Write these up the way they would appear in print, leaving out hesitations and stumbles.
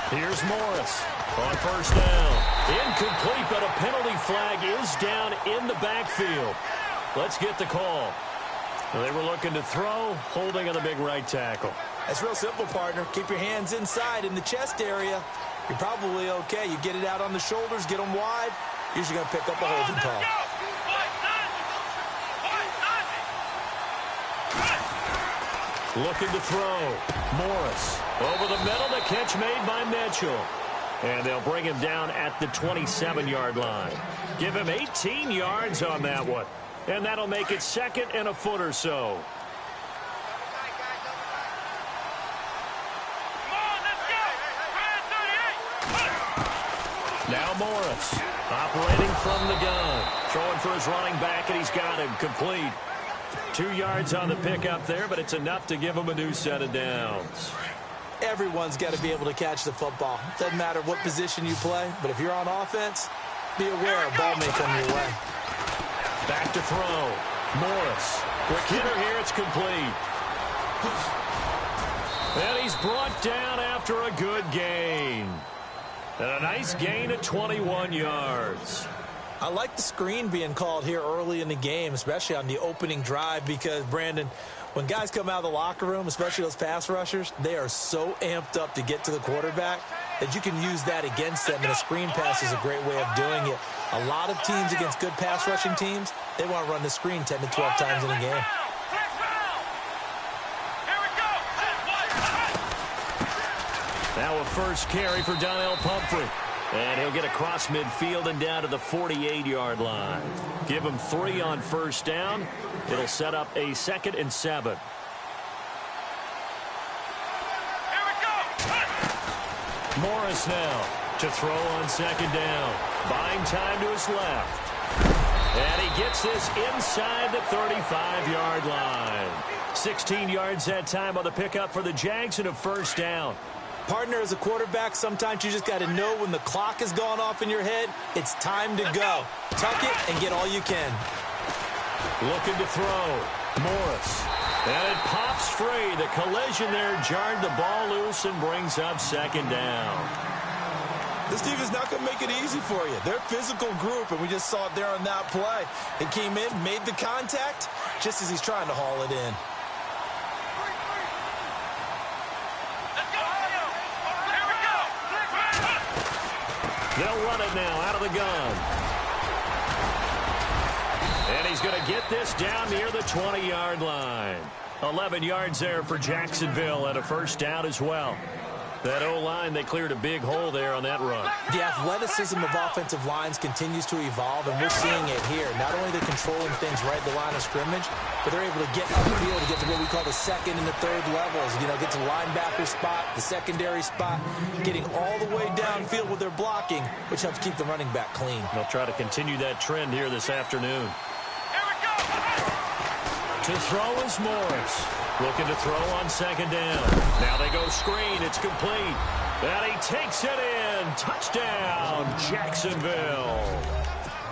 Here's Morris on first down. Incomplete, but a penalty flag is down in the backfield. Let's get the call. They were looking to throw, holding on the big right tackle. That's real simple, partner. Keep your hands inside in the chest area. You're probably okay. You get it out on the shoulders, get them wide. Usually going to pick up a holding call. Looking to throw. Morris over the middle. The catch made by Mitchell. And they'll bring him down at the 27-yard line. Give him 18 yards on that one. And that'll make it second and a foot or so. Now Morris operating from the gun. Throwing for his running back, and he's got him complete. 2 yards on the pickup there, but it's enough to give him a new set of downs. Everyone's got to be able to catch the football. Doesn't matter what position you play, but if you're on offense, be aware a ball may come your way. Back to throw. Morris. Quick hitter here. It's complete. And he's brought down after a good gain. And a nice gain at 21 yards. I like the screen being called here early in the game, especially on the opening drive, because, Brandon, when guys come out of the locker room, especially those pass rushers, they are so amped up to get to the quarterback that you can use that against them, and a screen pass is a great way of doing it. A lot of teams against good pass rushing teams, they want to run the screen 10 to 12 times in a game. Now a first carry for Donnell Pumphrey. And he'll get across midfield and down to the 48-yard line. Give him 3 on first down. It'll set up a 2nd and 7. Morris now to throw on 2nd down. Buying time to his left. And he gets this inside the 35-yard line. 16 yards that time on the pickup for the Jags and a first down. Partner, as a quarterback, sometimes you just got to know when the clock has gone off in your head, it's time to go. Tuck it and get all you can. Looking to throw. Morris. And it pops free. The collision there jarred the ball loose and brings up 2nd down. This team is not going to make it easy for you. They're a physical group, and we just saw it there on that play. He came in, made the contact, just as he's trying to haul it in. They'll run it now out of the gun. And he's going to get this down near the 20-yard line. 11 yards there for Jacksonville and a first down as well. That O-line, they cleared a big hole there on that run. The athleticism of offensive lines continues to evolve, and we're seeing it here. Not only are they controlling things right at the line of scrimmage, but they're able to get upfield to get to what we call the 2nd and the 3rd levels. You know, get to the linebacker spot, the secondary spot, getting all the way downfield with their blocking, which helps keep the running back clean. They'll try to continue that trend here this afternoon. To throw is Morris. Looking to throw on 2nd down. Now they go screen. It's complete. And he takes it in. Touchdown, Jacksonville.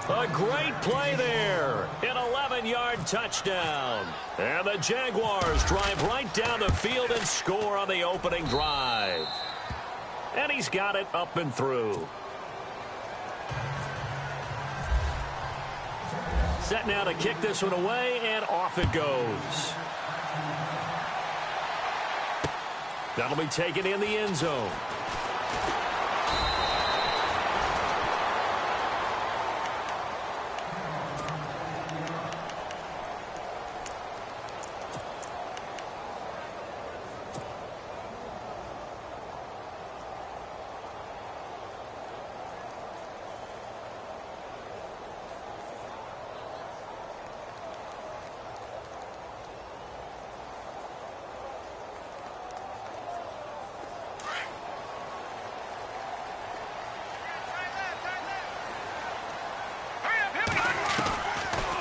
A great play there. An 11-yard touchdown. And the Jaguars drive right down the field and score on the opening drive. And he's got it up and through. Set now to kick this one away, and off it goes. That'll be taken in the end zone.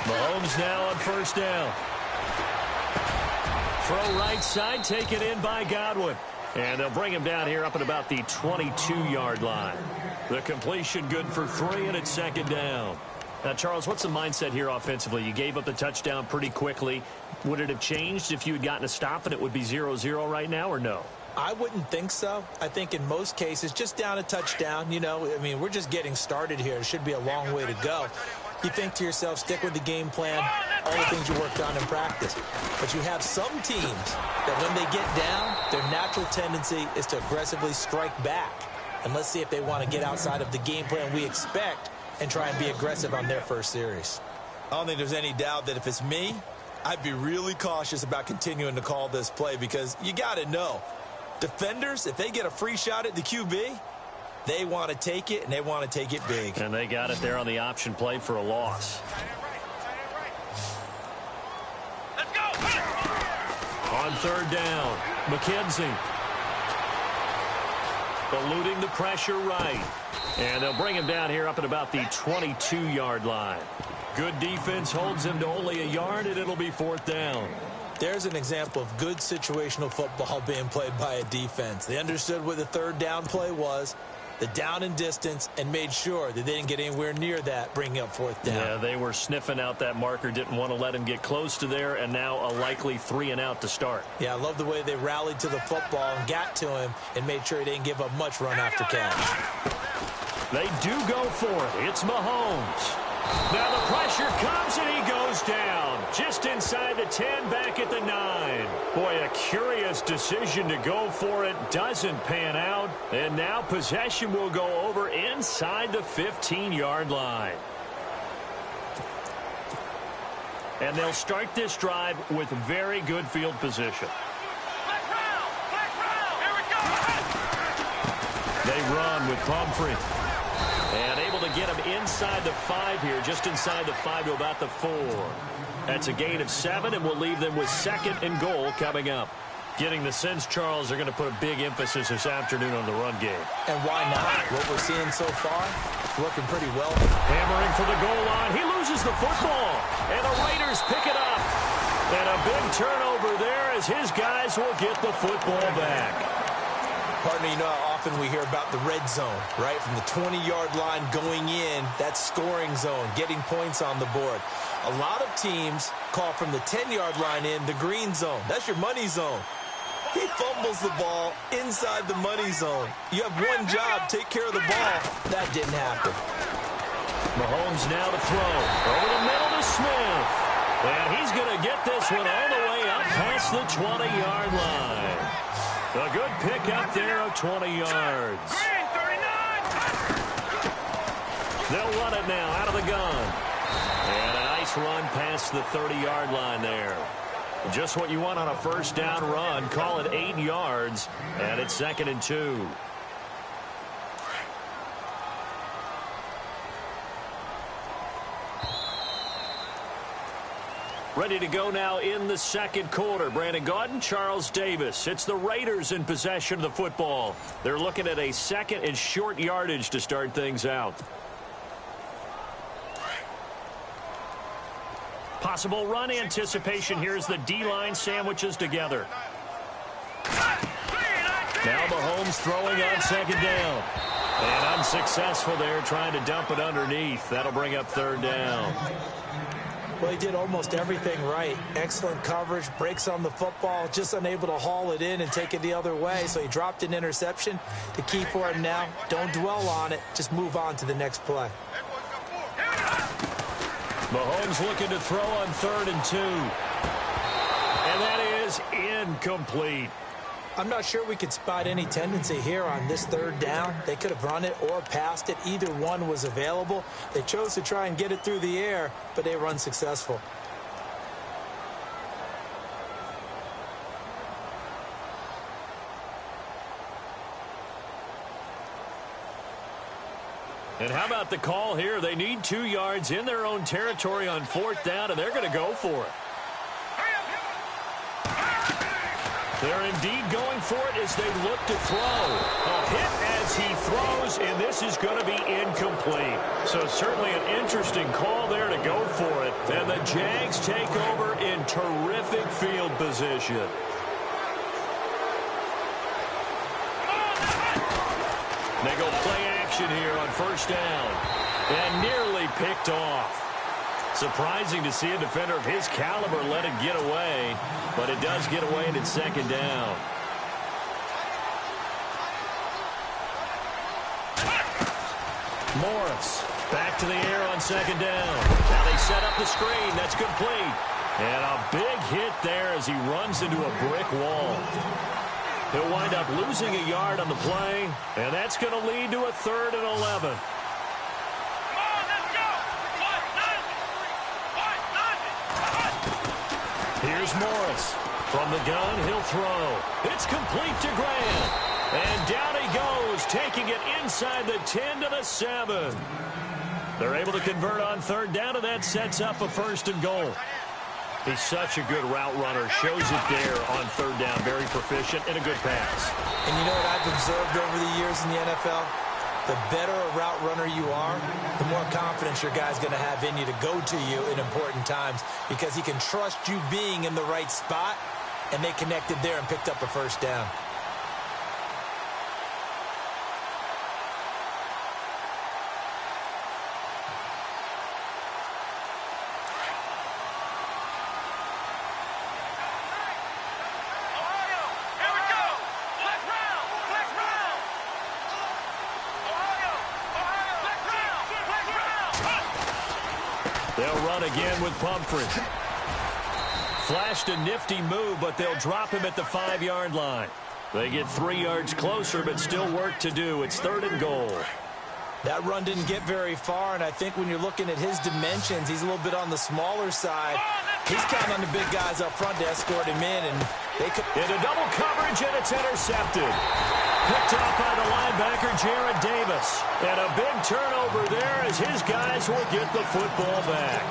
Mahomes now on first down. Throw right side, taken in by Godwin. And they'll bring him down here up at about the 22-yard line. The completion good for 3, and it's 2nd down. Now, Charles, what's the mindset here offensively? You gave up the touchdown pretty quickly. Would it have changed if you had gotten a stop and it would be 0-0 right now, or no? I wouldn't think so. I think in most cases, just down a touchdown, you know, I mean, we're just getting started here. It should be a long way to go. You think to yourself, stick with the game plan, all the things you worked on in practice. But you have some teams that when they get down, their natural tendency is to aggressively strike back. And let's see if they want to get outside of the game plan we expect and try and be aggressive on their first series. I don't think there's any doubt that if it's me, I'd be really cautious about continuing to call this play because you got to know, defenders, if they get a free shot at the QB, they want to take it, and they want to take it big. And they got it there on the option play for a loss. Let's go. On third down, McKenzie. Eluding the pressure right. And they'll bring him down here up at about the 22-yard line. Good defense holds him to only a yard, and it'll be fourth down. There's an example of good situational football being played by a defense. They understood what the third down play was, the down and distance, and made sure that they didn't get anywhere near that, bringing up fourth down. Yeah, they were sniffing out that marker, didn't want to let him get close to there, and now a likely 3-and-out to start. Yeah, I love the way they rallied to the football and got to him and made sure he didn't give up much run after catch. They do go for it. It's Mahomes. Now the pressure comes, and he goes down. Just inside the 10, back at the 9. Boy, a curious decision to go for it. Doesn't pan out. And now possession will go over inside the 15-yard line. And they'll start this drive with very good field position. Here we go. They run with Pumphrey. And able to get him inside the 5 here, just inside the 5 to about the 4. That's a gain of 7, and we'll leave them with 2nd and goal coming up. Getting the sense, Charles, they're going to put a big emphasis this afternoon on the run game. And why not? What we're seeing so far, it's working pretty well. Hammering for the goal line. He loses the football, and the Raiders pick it up. And a big turnover there as his guys will get the football back. Partner, you know how often we hear about the red zone, right? From the 20-yard line going in, that's scoring zone, getting points on the board. A lot of teams call from the 10-yard line in the green zone. That's your money zone. He fumbles the ball inside the money zone. You have one job, take care of the ball. That didn't happen. Mahomes now to throw. Over the middle to Smith. And he's going to get this one all the way up past the 20-yard line. A good pick up there of 20 yards. They'll run it now out of the gun. And a nice run past the 30-yard line there. Just what you want on a first down run. Call it 8 yards. And it's 2nd and 2. Ready to go now in the second quarter. Brandon Gaudin, Charles Davis. It's the Raiders in possession of the football. They're looking at a 2nd and short yardage to start things out. Possible run anticipation here as the D-line sandwiches together. Now Mahomes throwing on 2nd down. And unsuccessful there, trying to dump it underneath. That'll bring up 3rd down. Well, he did almost everything right. Excellent coverage, breaks on the football, just unable to haul it in and take it the other way. So he dropped an interception. The key for him now, don't dwell on it. Just move on to the next play. Mahomes looking to throw on 3rd and 2. And that is incomplete. I'm not sure we could spot any tendency here on this 3rd down. They could have run it or passed it. Either one was available. They chose to try and get it through the air, but they were unsuccessful. And how about the call here? They need 2 yards in their own territory on 4th down, and they're going to go for it. They're indeed going for it as they look to throw. A hit as he throws, and this is going to be incomplete. So certainly an interesting call there to go for it. And the Jags take over in terrific field position. They go play action here on 1st down. And nearly picked off. Surprising to see a defender of his caliber let it get away, but it does get away and it's 2nd down. Morris back to the air on second down. Now they set up the screen. That's complete. And a big hit there as he runs into a brick wall. He'll wind up losing a yard on the play, and that's going to lead to a 3rd and 11. Here's Morris. From the gun, he'll throw. It's complete to Grant. And down he goes, taking it inside the 10 to the 7. They're able to convert on 3rd down, and that sets up a 1st and goal. He's such a good route runner. Shows it there on 3rd down. Very proficient and a good pass. And you know what I've observed over the years in the NFL? The better a route runner you are, the more confidence your guy's going to have in you to go to you in important times because he can trust you being in the right spot, and they connected there and picked up a 1st down. They'll run again with Pumphrey. Flashed a nifty move, but they'll drop him at the 5-yard line. They get 3 yards closer, but still work to do. It's 3rd and goal. That run didn't get very far, and I think when you're looking at his dimensions, he's a little bit on the smaller side. He's counting on the big guys up front to escort him in, and they could... Into double coverage, and it's intercepted. Picked up by the linebacker, Jared Davis. And a big turnover there as his guys will get the football back.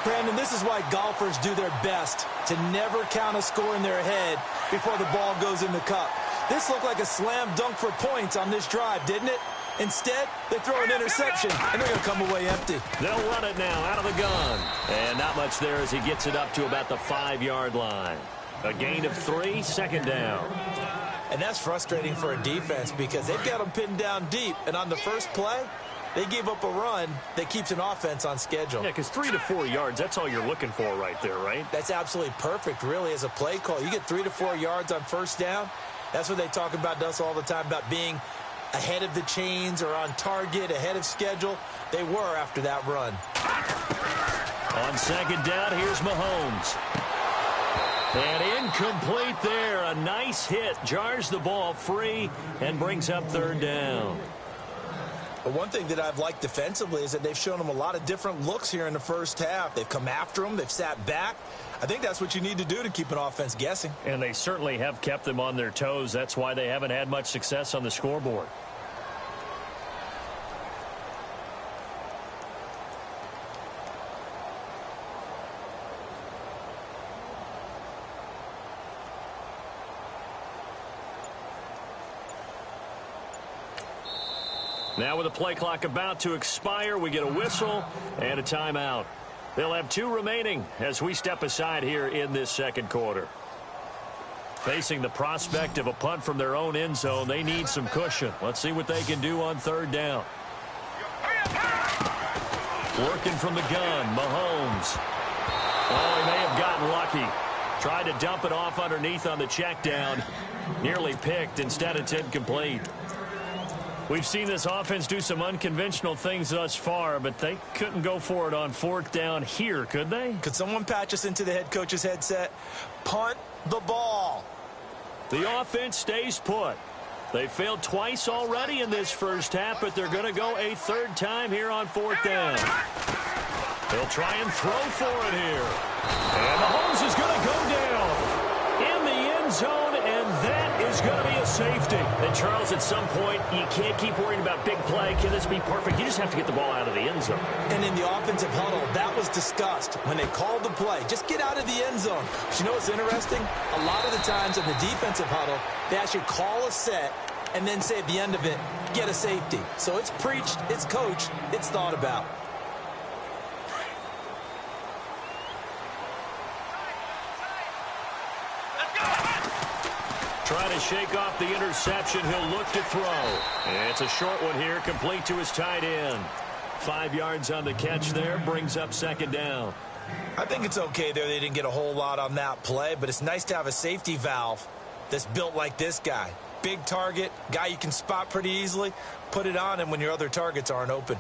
Brandon, this is why golfers do their best to never count a score in their head before the ball goes in the cup. This looked like a slam dunk for points on this drive, didn't it? Instead, they throw an interception, and they're going to come away empty. They'll run it now out of the gun. And not much there as he gets it up to about the 5-yard line. A gain of 3, 2nd down. And that's frustrating for a defense because they've got them pinned down deep. And on the first play, they gave up a run that keeps an offense on schedule. Yeah, because 3 to 4 yards, that's all you're looking for right there, right? That's absolutely perfect, really, as a play call. You get 3 to 4 yards on 1st down. That's what they talk about to us all the time, about being ahead of the chains or on target, ahead of schedule. They were after that run. On 2nd down, here's Mahomes. And incomplete there. A nice hit. Jars the ball free and brings up 3rd down. But one thing that I've liked defensively is that they've shown them a lot of different looks here in the first half. They've come after them. They've sat back. I think that's what you need to do to keep an offense guessing. And they certainly have kept them on their toes. That's why they haven't had much success on the scoreboard. Now with the play clock about to expire, we get a whistle and a timeout. They'll have 2 remaining as we step aside here in this 2nd quarter. Facing the prospect of a punt from their own end zone, they need some cushion. Let's see what they can do on 3rd down. Working from the gun, Mahomes. Oh, he may have gotten lucky. Tried to dump it off underneath on the check down. Nearly picked. Instead, it's incomplete. We've seen this offense do some unconventional things thus far, but they couldn't go for it on 4th down here, could they? Could someone patch us into the head coach's headset? Punt the ball. The offense stays put. They failed twice already in this first half, but they're going to go a 3rd time here on 4th down. They'll try and throw for it here. And Mahomes is going to go down in the end zone, and that is going to be a safety. And, Charles, at some point, you can't keep worrying about big play. Can this be perfect? You just have to get the ball out of the end zone. And in the offensive huddle, that was discussed when they called the play. Just get out of the end zone. But you know what's interesting? A lot of the times in the defensive huddle, they actually call a set and then say at the end of it, get a safety. So it's preached, it's coached, it's thought about. Trying to shake off the interception. He'll look to throw. And it's a short one here, complete to his tight end. 5 yards on the catch there, brings up 2nd down. I think it's okay there. They didn't get a whole lot on that play, but it's nice to have a safety valve that's built like this guy. big target, guy you can spot pretty easily, put it on him when your other targets aren't open.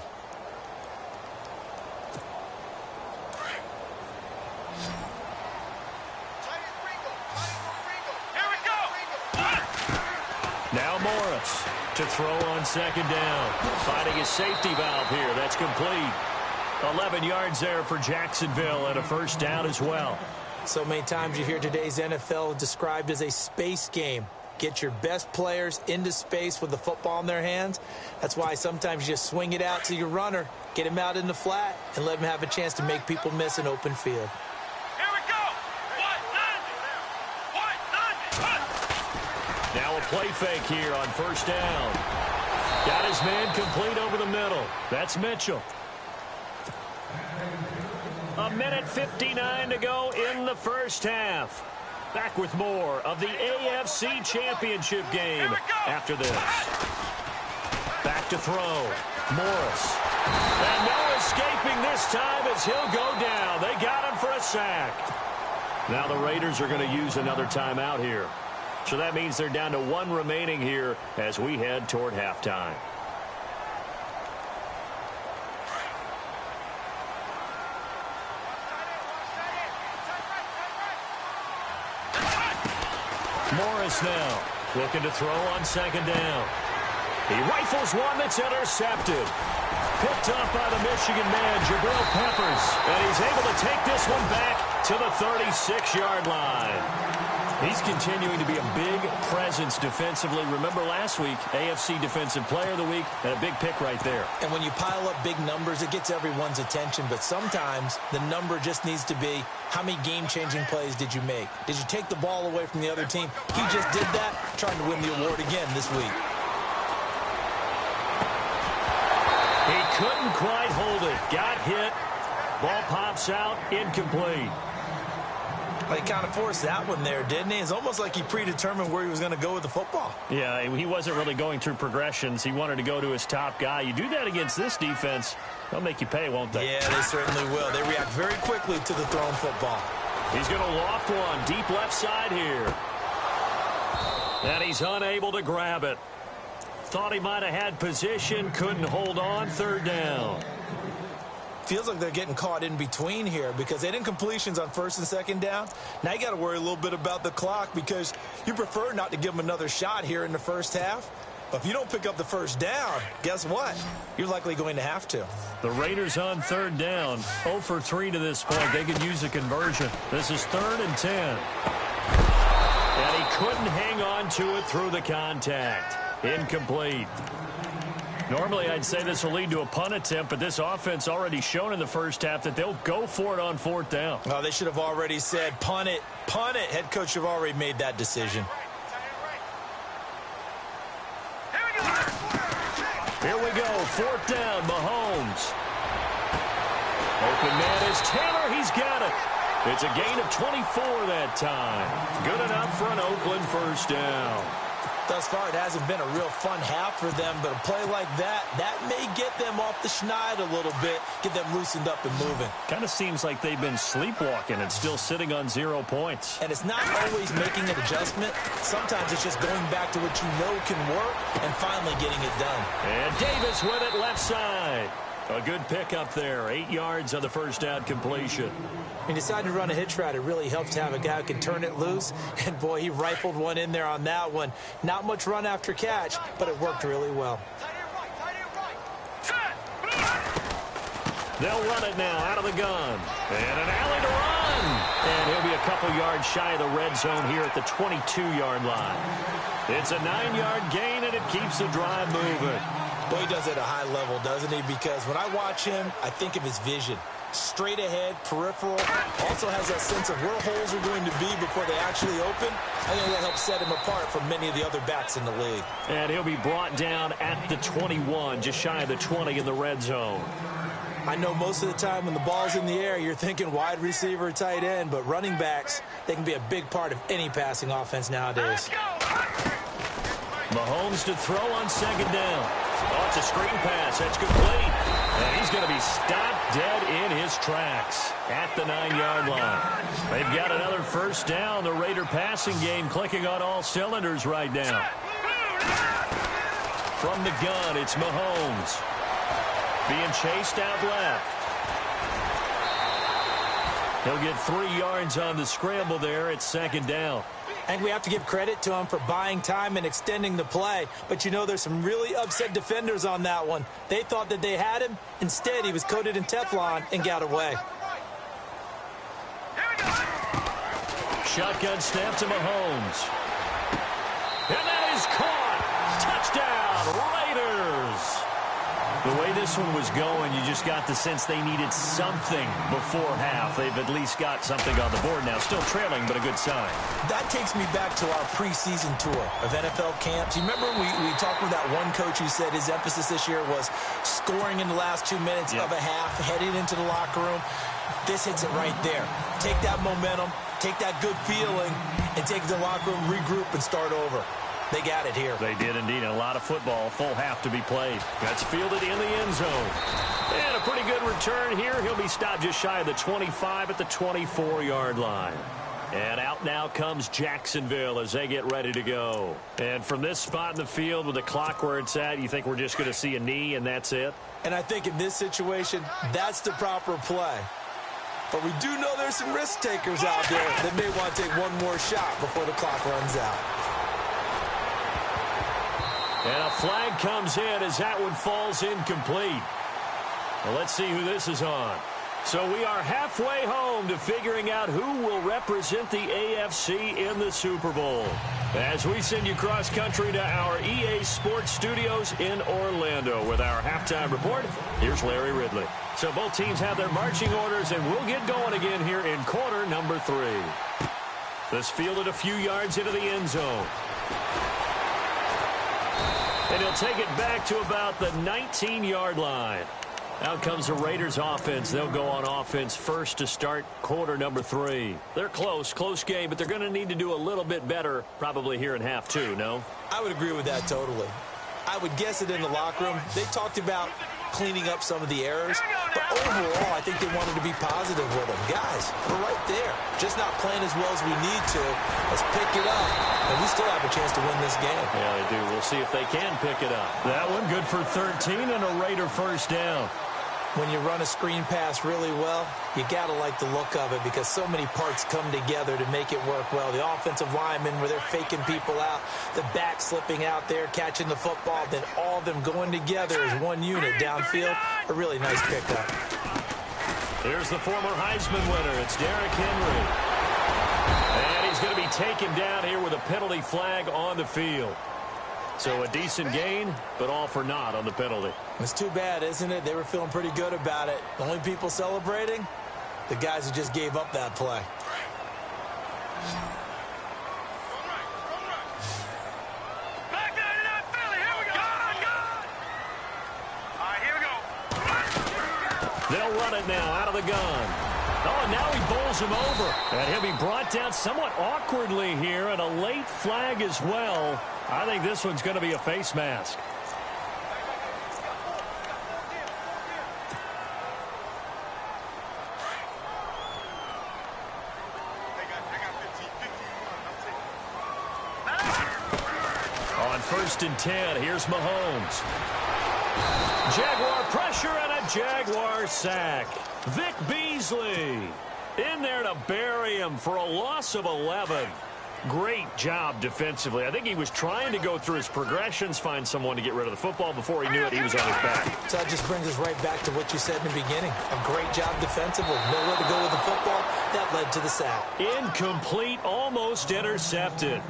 Here we go. Now Morris to throw on second down. Finding his safety valve here. That's complete. 11 yards there for Jacksonville and a first down as well. So many times you hear today's NFL described as a space game. Get your best players into space with the football in their hands. That's why sometimes you just swing it out to your runner, get him out in the flat, and let him have a chance to make people miss an open field. Here we go. Now a play fake here on first down. Got his man complete over the middle. That's Mitchell. A minute 59 to go in the first half. Back with more of the AFC Championship game after this. Back to throw. Morris. And no escaping this time as he'll go down. They got him for a sack. Now the Raiders are going to use another timeout here. So that means they're down to one remaining here as we head toward halftime. Morris now looking to throw on second down. He rifles one that's intercepted. Picked up by the Michigan man, Jabril Peppers. And he's able to take this one back to the 36-yard line. He's continuing to be a big presence defensively. Remember last week, AFC Defensive Player of the Week, and a big pick right there. And when you pile up big numbers, it gets everyone's attention. But sometimes the number just needs to be, how many game-changing plays did you make? Did you take the ball away from the other team? He just did that, trying to win the award again this week. He couldn't quite hold it. Got hit. Ball pops out. Incomplete. He kind of forced that one there, didn't he? It's almost like he predetermined where he was going to go with the football. Yeah, he wasn't really going through progressions. He wanted to go to his top guy. You do that against this defense, they'll make you pay, won't they? Yeah, they certainly will. They react very quickly to the thrown football. He's going to loft one deep left side here. And he's unable to grab it. Thought he might have had position, couldn't hold on, third down. Feels like they're getting caught in between here because they didn't completions on first and second down. Now you got to worry a little bit about the clock because you prefer not to give them another shot here in the first half. But if you don't pick up the first down, guess what? You're likely going to have to. The Raiders on third down, 0 for 3 to this point. They could use a conversion. This is 3rd and 10. And he couldn't hang on to it through the contact. Incomplete. Normally, I'd say this will lead to a punt attempt, but this offense already shown in the first half that they'll go for it on 4th down. Oh, they should have already said, punt it, punt it. Head coach have already made that decision. Here we go, 4th down, Mahomes. Open man is Taylor, he's got it. It's a gain of 24 that time. Good enough for an Oakland first down. Thus far, it hasn't been a real fun half for them, but a play like that may get them off the schneid a little bit, get them loosened up and moving. Kind of seems like they've been sleepwalking and still sitting on 0 points. And it's not always making an adjustment. Sometimes it's just going back to what you know can work and finally getting it done. And Davis with it left side. A good pickup there. 8 yards on the first down completion. When you decide to run a hitch route, it really helps to have a guy who can turn it loose. And, boy, he rifled one in there on that one. Not much run after catch, but it worked really well. They'll run it now out of the gun. And an alley to run. And he'll be a couple yards shy of the red zone here at the 22-yard line. It's a 9-yard gain, and it keeps the drive moving. Boy, he does it at a high level, doesn't he? Because when I watch him, I think of his vision. Straight ahead, peripheral, also has that sense of where holes are going to be before they actually open. I think that helps set him apart from many of the other backs in the league. And he'll be brought down at the 21, just shy of the 20 in the red zone. I know most of the time when the ball's in the air, you're thinking wide receiver, tight end, but running backs, they can be a big part of any passing offense nowadays. Mahomes to throw on second down. Oh, it's a screen pass. That's complete. And he's going to be stopped dead in his tracks at the 9-yard line. They've got another first down. The Raider passing game clicking on all cylinders right now. From the gun, it's Mahomes. Being chased out left. He'll get 3 yards on the scramble there at second down. And we have to give credit to him for buying time and extending the play. But, you know, there's some really upset defenders on that one. They thought that they had him. Instead, he was coated in Teflon and got away. Shotgun snap to Mahomes. And that is caught. Touchdown, Raiders. The way this one was going, you just got the sense they needed something before half. They've at least got something on the board now. Still trailing, but a good sign. That takes me back to our preseason tour of NFL camps. You remember we talked with that one coach who said his emphasis this year was scoring in the last 2 minutes of a half, heading into the locker room. This hits it right there. Take that momentum, take that good feeling, and take it to the locker room, regroup, and start over. They got it here. They did indeed. A lot of football, full half to be played. That's fielded in the end zone. And a pretty good return here. He'll be stopped just shy of the 25 at the 24-yard line. And out now comes Jacksonville as they get ready to go. And from this spot in the field with the clock where it's at, you think we're just going to see a knee and that's it? And I think in this situation, that's the proper play. But we do know there's some risk takers out there that may want to take one more shot before the clock runs out. And a flag comes in as that one falls incomplete. Well, let's see who this is on. So we are halfway home to figuring out who will represent the AFC in the Super Bowl. As we send you cross-country to our EA Sports Studios in Orlando with our halftime report, here's Larry Ridley. So both teams have their marching orders, and we'll get going again here in quarter number 3. This fielded a few yards into the end zone. And he'll take it back to about the 19-yard line. Out comes the Raiders offense. They'll go on offense first to start quarter number 3. They're close game, but they're going to need to do a little bit better probably here in half 2, no? I would agree with that totally. I would guess it in the locker room. They talked about cleaning up some of the errors, but overall, I think they wanted to be positive with them. Guys, we're right there. Just not playing as well as we need to. Let's pick it up, and we still have a chance to win this game. Yeah, they do. We'll see if they can pick it up. That one good for 13 and a Raider first down. When you run a screen pass really well, you got to like the look of it because so many parts come together to make it work well. The offensive linemen, where they're faking people out, the back slipping out there, catching the football, then all of them going together as one unit downfield. A really nice pickup. Here's the former Heisman winner. It's Derrick Henry. And he's going to be taken down here with a penalty flag on the field. So a decent gain, but all for naught on the penalty. It's too bad, isn't it? They were feeling pretty good about it. The only people celebrating, the guys who just gave up that play. They'll run it now out of the gun. Oh, and now he bowls him over. And he'll be brought down somewhat awkwardly here, and a late flag as well. I think this one's going to be a face mask. On 1st and 10, here's Mahomes. Jaguar pressure and a Jaguar sack. Vic Beasley in there to bury him for a loss of 11. Great job defensively. I think he was trying to go through his progressions, find someone to get rid of the football. Before he knew it, he was on his back. So that just brings us right back to what you said in the beginning. A great job defensively. Nowhere to go with the football. That led to the sack. Incomplete, almost intercepted.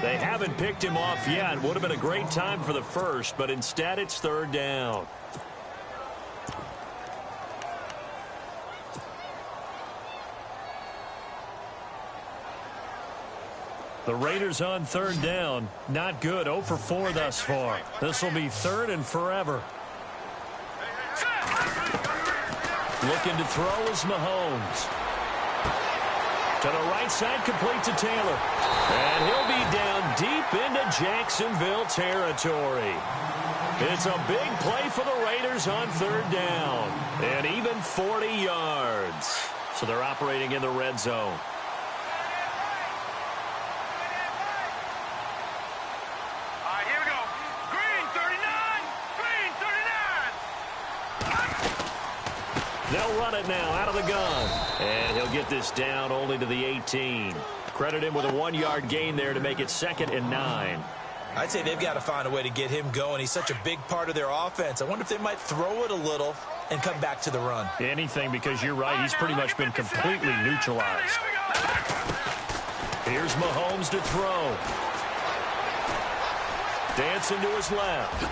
They haven't picked him off yet. Would have been a great time for the first, but instead it's 3rd down. The Raiders on 3rd down. Not good. 0 for 4 thus far. This will be 3rd and forever. Looking to throw is Mahomes. To the right side, complete to Taylor. And he'll be down deep into Jacksonville territory. It's a big play for the Raiders on 3rd down. And even 40 yards. So they're operating in the red zone. Here we go. They'll run it now out of the gun. And he'll get this down only to the 18. Credit him with a 1-yard gain there to make it 2nd and 9. I'd say they've got to find a way to get him going. He's such a big part of their offense. I wonder if they might throw it a little and come back to the run. Anything, because you're right. He's pretty much been completely neutralized. Here's Mahomes to throw. Dancing to his left.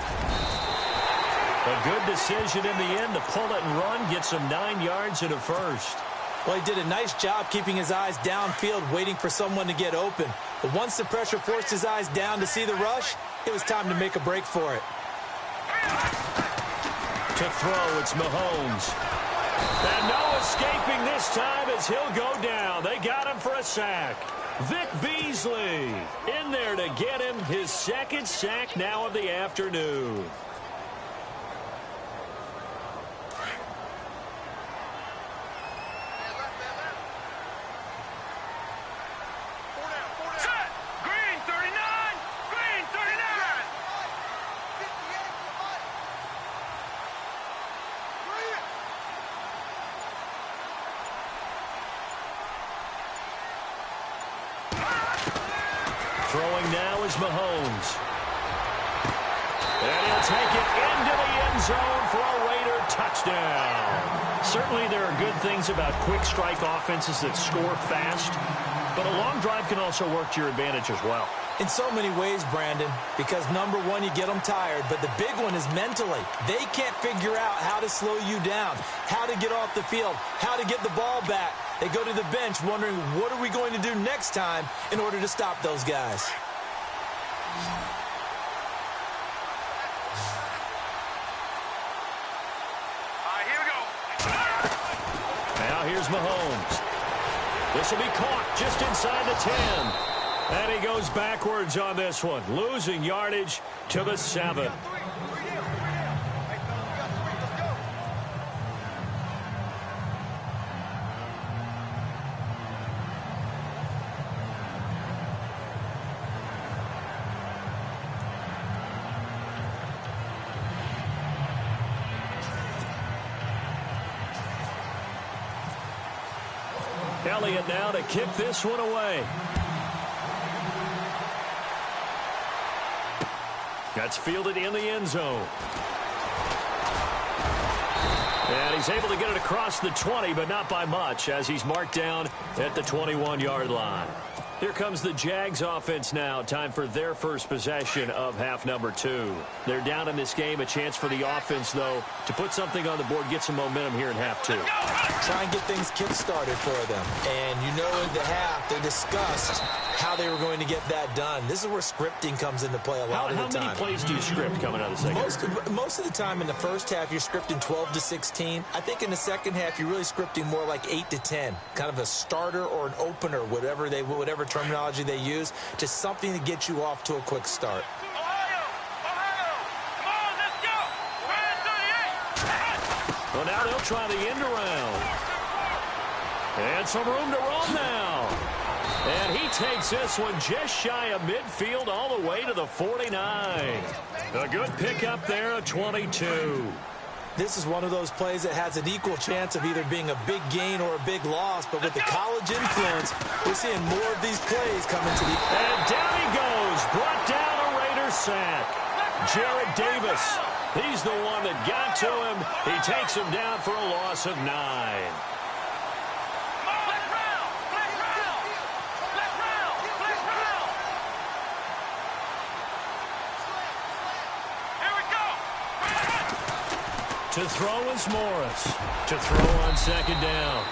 A good decision in the end to pull it and run. Gets him 9 yards and a first. Well, he did a nice job keeping his eyes downfield, waiting for someone to get open. But once the pressure forced his eyes down to see the rush, it was time to make a break for it. To throw, it's Mahomes. And no escaping this time as he'll go down. They got him for a sack. Vic Beasley in there to get him his 2nd sack now of the afternoon. Throwing now is Mahomes. And he'll take it into the end zone for a Raider touchdown. Certainly there are good things about quick strike offenses that score fast, but a long drive can also work to your advantage as well. In so many ways, Brandon, because number one, you get them tired, but the big one is mentally. They can't figure out how to slow you down, how to get off the field, how to get the ball back. They go to the bench wondering, what are we going to do next time in order to stop those guys? Here we go. Now here's Mahomes. This will be caught just inside the 10. And he goes backwards on this one, losing yardage to the 7. Elliott now to kick this one away. That's fielded in the end zone. And he's able to get it across the 20, but not by much, as he's marked down at the 21-yard line. Here comes the Jags offense now. Time for their first possession of half number 2. They're down in this game. A chance for the offense, though, to put something on the board, get some momentum here in half 2. Try and get things kick-started for them. And you know in the half, they discussed how they were going to get that done. This is where scripting comes into play a lot of the time. How many plays do you script coming out of the second? Most of the time in the first half, you're scripting 12 to 16. I think in the second half, you're really scripting more like 8 to 10. Kind of a starter or an opener, whatever terminology they use, just something to get you off to a quick start. Well, now they'll try the end around. And some room to run now. And he takes this one just shy of midfield all the way to the 49. A good pickup there at 22. This is one of those plays that has an equal chance of either being a big gain or a big loss, but with the college influence, we're seeing more of these plays coming to the... And down he goes, brought down a Raider sack. Jarrett Davis, he's the one that got to him. He takes him down for a loss of 9. To throw is Morris. To throw on second down.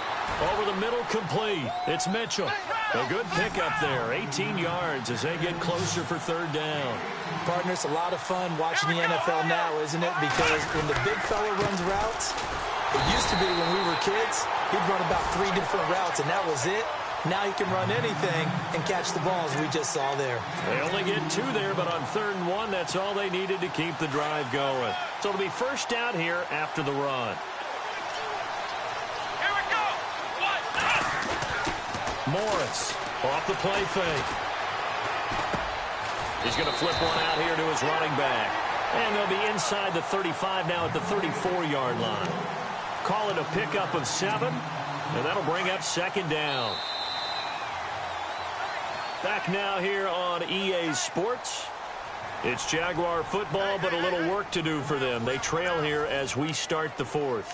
Over the middle, complete. It's Mitchell. A good pickup there. 18 yards as they get closer for third down. Partner, it's a lot of fun watching the NFL now, isn't it? Because when the big fella runs routes, it used to be when we were kids, he'd run about 3 different routes, and that was it. Now he can run anything and catch the balls we just saw there. They only get 2 there, but on 3rd and 1, that's all they needed to keep the drive going. So it'll be first down here after the run. Here we go. Morris off the play fake. He's going to flip one out here to his running back. And they'll be inside the 35 now at the 34-yard line. Call it a pickup of 7, and that'll bring up second down. Back now here on EA Sports. It's Jaguar football, but a little work to do for them. They trail here as we start the 4th.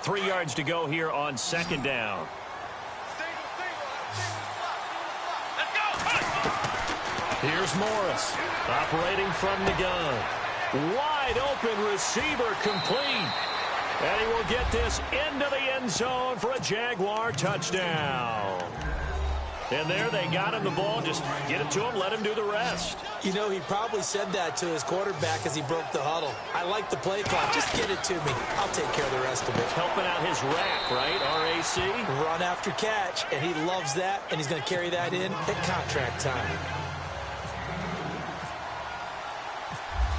Three yards to go here on second down. Here's Morris, operating from the gun. Wide open receiver complete. And he will get this into the end zone for a Jaguar touchdown. And there they got him the ball. Just get it to him, let him do the rest. You know, he probably said that to his quarterback as he broke the huddle. I like the play clock. Just get it to me. I'll take care of the rest of it. Helping out his rack, right? RAC. Run after catch, and he loves that, and he's going to carry that in at contract time.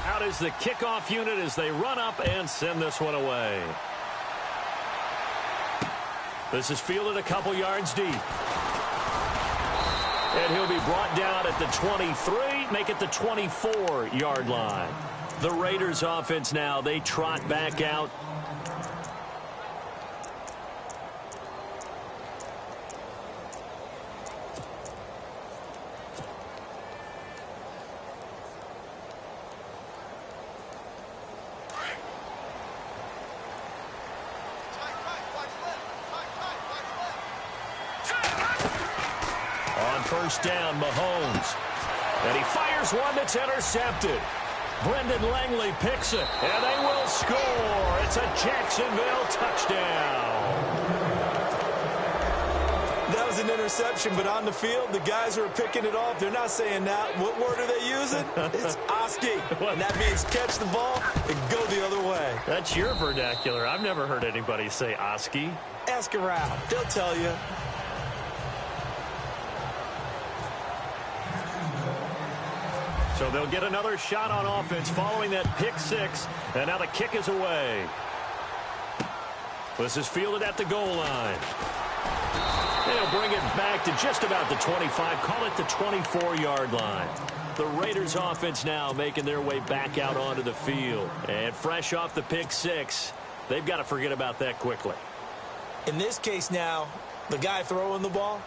Out is the kickoff unit as they run up and send this one away. This is fielded a couple yards deep. And he'll be brought down at the 23, make it the 24-yard line. The Raiders offense now, they trot back out. First down, Mahomes. And he fires one that's intercepted. Brendan Langley picks it, and they will score. It's a Jacksonville touchdown. That was an interception, but on the field, the guys who are picking it off, they're not saying that. What word are they using? It's Oski. And that means catch the ball and go the other way. That's your vernacular. I've never heard anybody say Oski. Ask around. They'll tell you. So they'll get another shot on offense following that pick 6. And now the kick is away. This is fielded at the goal line. They'll bring it back to just about the 25. Call it the 24-yard line. The Raiders offense now making their way back out onto the field. And fresh off the pick 6, they've got to forget about that quickly. In this case now, the guy throwing the ball,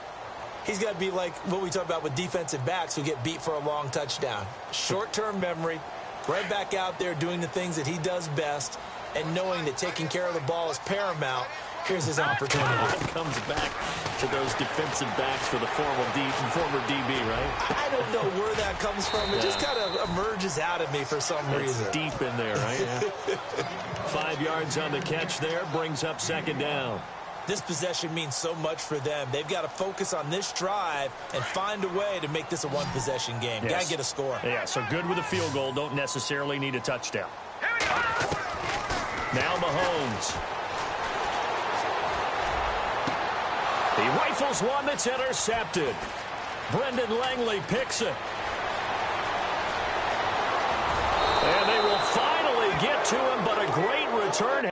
he's got to be like what we talk about with defensive backs who get beat for a long touchdown. Short-term memory, right back out there doing the things that he does best, and knowing that taking care of the ball is paramount. Here's his opportunity. Comes back to those defensive backs for the former DB, right? I don't know where that comes from. It just kind of emerges out of me for some reason. It's deep in there, right? Yeah. 5 yards on the catch there, brings up second down. This possession means so much for them. They've got to focus on this drive and find a way to make this a one-possession game. Yes. Got to get a score. Yeah, so good with a field goal. Don't necessarily need a touchdown. Now Mahomes. He rifles one that's intercepted. Brendan Langley picks it. And they will finally get to him, but a great return